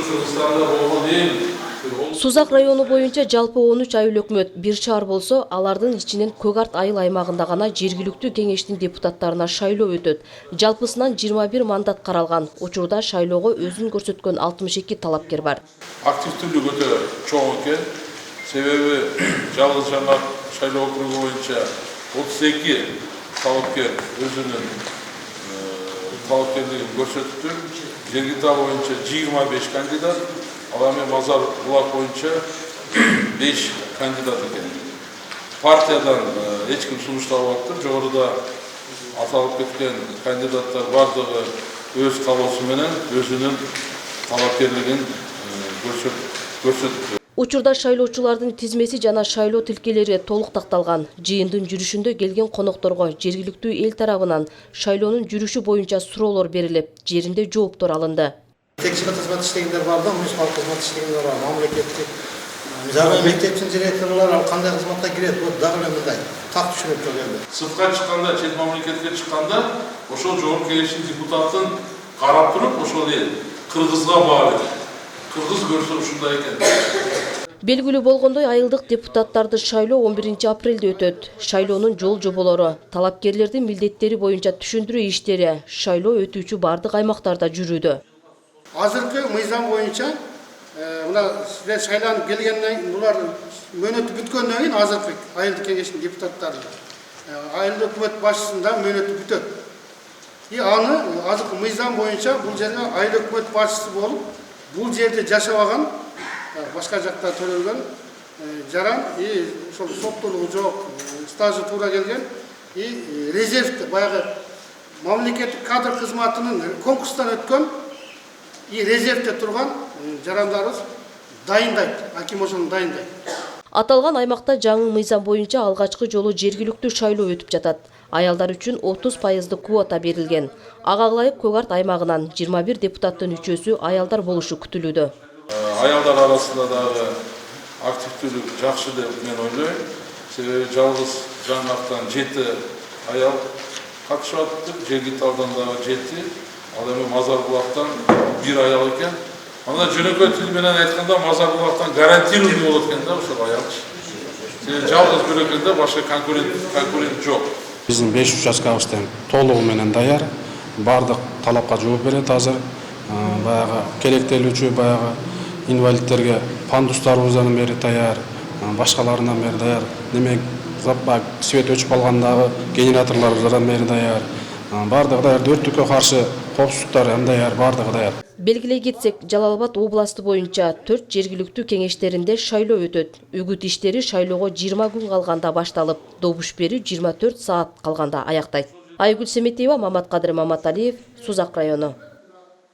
Кыргызстанда болгон эң Сузак району боюнча жалпы 13 айыл өкмөт бир шаар болсо, алардын ичинен Көк Арт айыл аймагында гана жергиликтүү кеңештин депутаттарына шайлоо өтөт. Жалпысынан 21 мандат каралган. Учурда шайлоого өзүн көрсөткөн 62 талапкер бар. активдүүлүк өтө чоң экен. Себеби жалгыз жаңа шайлоо округу боюнча 32 талапкер өзүнүн талапкерлигин көрсөттү. Жергиликтүү боюнча 25 кандидат, ал эми Мазар Булак боюнча 5 кандидат экен. Партиядан эч ким сунушталбаптыр. Жогоруда аталып кеткен кандидаттар бардыгы өз каалоосу менен өзүнүн талапкерлигин көрсөттү. Учурда шайлоочулардын тизмеси жана шайлоо тилкелери толук такталган. Жыйындын жүрүшүндө келген конокторго жергиликтүү эл тарабынан шайлоонун жүрүшү боюнча суроолор берилип, жеринде жооптор алынды. Tekçilik hizmet işleyenler var da, municipal hizmet işleyenler var, memleketteki Jarı mekteптин директорлары кандай кызматка кирет, бул дагы эле мындай так түшүнүп келди. Сыртка чыкканда, чет мамлекетке чыкканда, ошол жогорку кеңештин депутатын карап туруп, ошол эл кыргызга баары. Кыргыз көрсө ушундай экен. Белгилүү болгондой, айылдык депутаттарды шайлоо 11 апрелде өтөт. Шайлоонун жол жоболору, талапкерлердин милдеттери боюнча түшүндүрүү иштери шайлоо өтүүчү бардык аймактарда жүрүүдө. Азыркы мыйзам боюнча мына силер шайланып келгенден булар мөөнөтү бүткөндөн кийин азыркы айылдык кеңештин депутаттары айылдык өкмөт башчысында мөөнөтү бүтөт. Аны азыркы мыйзам боюнча бул жерге айыл өкмөт башчысы болуп, бул жерде жашабаган, башка жакта төлөлгөн жаран ошол соттуулугу жок, стажы туура келген резервде баягы мамлекеттик кадр кызматынын конкурстан өткөн резервде турган жарандарыбыз дайындайт, аким ошону дайындайт. Аталган аймакта жаңы мыйзам боюнча алгачкы жолу жергиликтүү шайлоо өтүп жатат. Аялдар үчүн 30% квота берилген. Ага ылайык Көк Арт аймагынан 21 депутаттын 3-өсү аялдар болушу күтүлүүдө. Аялдар арасында дагы активдүүлүк жакшы деп мен ойлойм. Себеби жалгыз Жаңактан 7 аял катышып атты, жергиликтүү аудандагы 7, ал эми Мазар Булактан 1 аял экен. Анда жөнөкөй тил менен айтканда Мазар Булактан гарантированный болот экен да ошол аял. Себеби жалгыз бир экенде башка конкурент жок. Биздин 5 участкабыз тең толугу менен даяр. Бардык талапка жооп берет азыр. Баягы керектелүүчү баягы инвалидтерге пандустарыбыздан бери даяр, башкаларынан бери даяр. Демек, свет өчүп калгандагы генераторлорубуздан бери даяр. Бардыгы даяр, өрттүккө каршы коопсуздуктар даяр, бардыгы даяр. Белгилей кетсек, Жалал Абад областы боюнча 4 жергиликтүү кеңештеринде шайлоо өтөт. Үгүт иштери шайлоого 20 күн калганда башталып, добуш берүү 24 саат калганда аяктайт. Айгүл Семетиева, Мамат Кадыр Маматалиев, Сузак району.